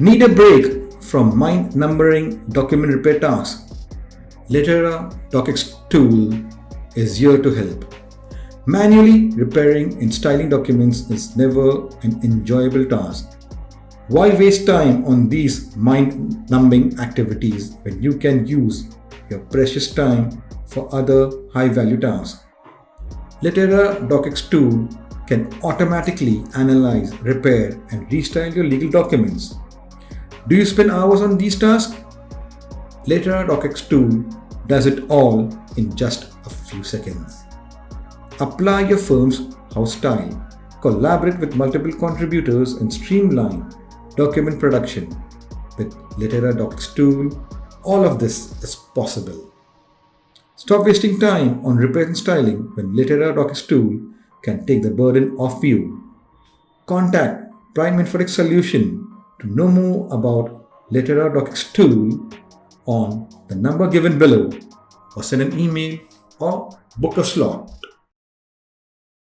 Need a break from mind-numbing document repair tasks? Litera DocXtools is here to help. Manually repairing and styling documents is never an enjoyable task. Why waste time on these mind-numbing activities when you can use your precious time for other high-value tasks? Litera DocXtools can automatically analyze, repair, and restyle your legal documents. Do you spend hours on these tasks? Litera DocXtools does it all in just a few seconds. Apply your firm's house style, collaborate with multiple contributors, and streamline document production. With Litera DocXtools, all of this is possible. Stop wasting time on repair and styling when Litera DocXtools can take the burden off you. Contact Prime Informatics Solution to know more about Litera DocXtools on the number given below, or send an email or book a slot.